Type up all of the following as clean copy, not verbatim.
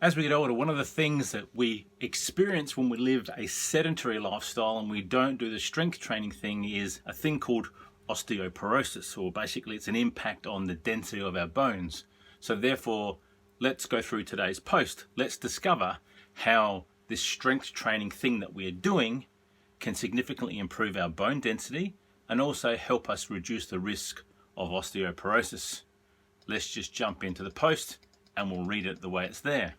As we get older, one of the things that we experience when we live a sedentary lifestyle and we don't do the strength training thing is a thing called osteoporosis, or basically it's an impact on the density of our bones. So therefore, let's go through today's post. Let's discover how this strength training thing that we're doing can significantly improve our bone density and also help us reduce the risk of osteoporosis. Let's just jump into the post and we'll read it the way it's there.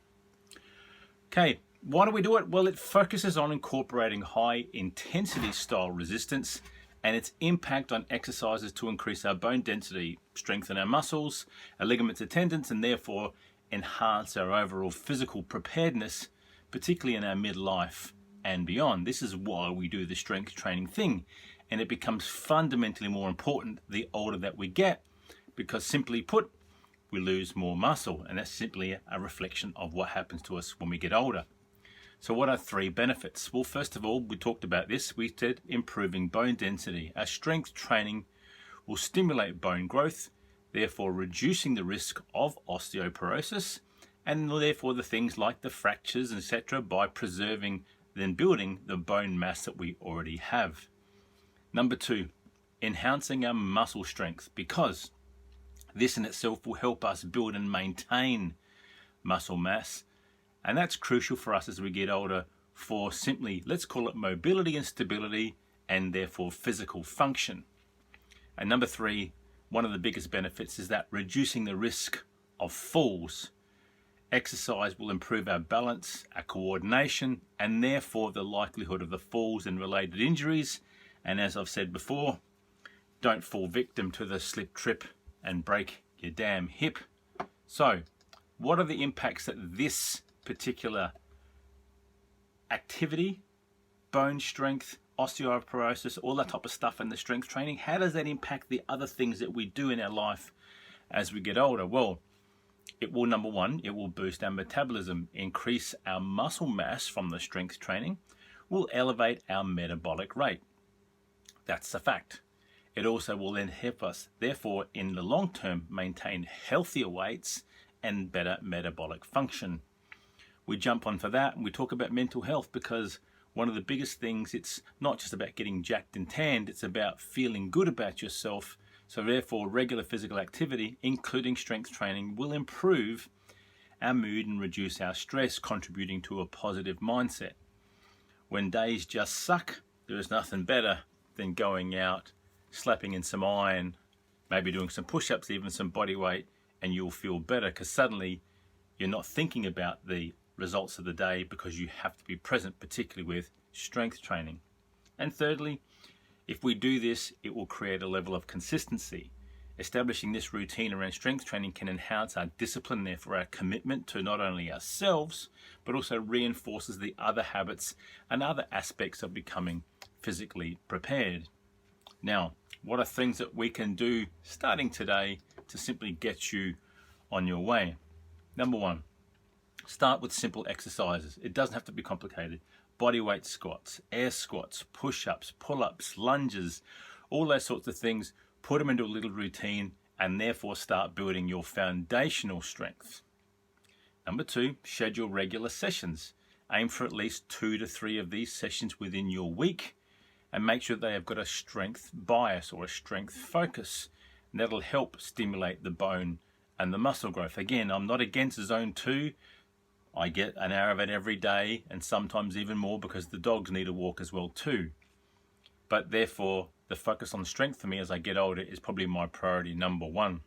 Okay, why do we do it? Well, it focuses on incorporating high intensity style resistance and its impact on exercises to increase our bone density, strengthen our muscles, our ligaments and tendons, and therefore enhance our overall physical preparedness, particularly in our midlife and beyond. This is why we do the strength training thing, and it becomes fundamentally more important the older that we get, because simply put, we lose more muscle, and that's simply a reflection of what happens to us when we get older. So what are three benefits? Well, first of all, we talked about this. We said improving bone density. Our strength training will stimulate bone growth, therefore reducing the risk of osteoporosis, and therefore the things like the fractures, etc., by preserving, then building the bone mass that we already have. Number two, enhancing our muscle strength, because this in itself will help us build and maintain muscle mass, and that's crucial for us as we get older for simply, let's call it mobility and stability, and therefore physical function. And number three, one of the biggest benefits is that reducing the risk of falls. Exercise will improve our balance, our coordination, and therefore the likelihood of the falls and related injuries. And as I've said before, don't fall victim to the slip, trip, and break your damn hip. So, what are the impacts that this particular activity, bone strength, osteoporosis, all that type of stuff in the strength training, how does that impact the other things that we do in our life as we get older? Well, it will, number one, it will boost our metabolism, increase our muscle mass from the strength training, will elevate our metabolic rate. That's a fact. It also will then help us, therefore, in the long term, maintain healthier weights and better metabolic function. We jump on for that and we talk about mental health, because one of the biggest things, it's not just about getting jacked and tanned, it's about feeling good about yourself. So therefore, regular physical activity, including strength training, will improve our mood and reduce our stress, contributing to a positive mindset. When days just suck, there is nothing better than going out, slapping in some iron, maybe doing some push-ups, even some body weight, and you'll feel better because suddenly you're not thinking about the results of the day because you have to be present, particularly with strength training. And thirdly, if we do this, it will create a level of consistency. Establishing this routine around strength training can enhance our discipline, therefore our commitment to not only ourselves, but also reinforces the other habits and other aspects of becoming physically prepared. Now, what are things that we can do starting today to simply get you on your way? Number one, start with simple exercises. It doesn't have to be complicated. Bodyweight squats, air squats, push-ups, pull-ups, lunges, all those sorts of things. Put them into a little routine and therefore start building your foundational strength. Number two, schedule regular sessions. Aim for at least 2 to 3 of these sessions within your week, and make sure they have got a strength bias or a strength focus. And that'll help stimulate the bone and the muscle growth. Again, I'm not against zone 2. I get an hour of it every day, and sometimes even more, because the dogs need a walk as well too. But therefore, the focus on strength for me as I get older is probably my priority number one.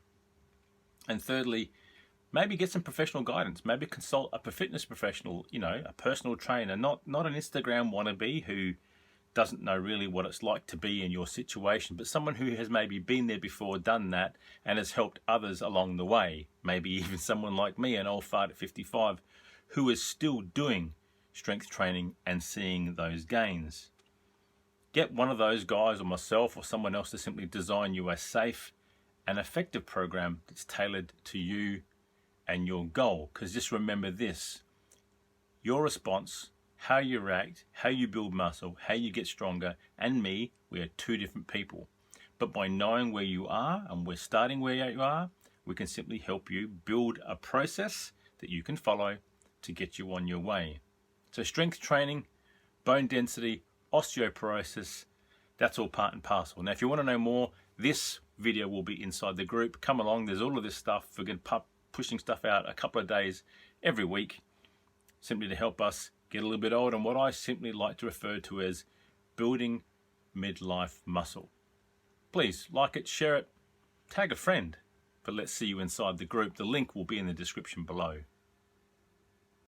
And thirdly, maybe get some professional guidance. Maybe consult a fitness professional, a personal trainer, not an Instagram wannabe who doesn't know really what it's like to be in your situation, but someone who has maybe been there before, done that, and has helped others along the way. Maybe even someone like me, an old fart at 55, who is still doing strength training and seeing those gains. Get one of those guys or myself or someone else to simply design you a safe and effective program that's tailored to you and your goal. Because just remember this, your response, how you react, how you build muscle, how you get stronger, and me, we are 2 different people. But by knowing where you are, and we're starting where you are, we can simply help you build a process that you can follow to get you on your way. So strength training, bone density, osteoporosis, that's all part and parcel. Now if you want to know more, this video will be inside the group. Come along, there's all of this stuff. We're going to pushing stuff out a couple of days every week, simply to help us get a little bit older, and what I simply like to refer to as building midlife muscle. Please like it, share it, tag a friend, but let's see you inside the group. The link will be in the description below.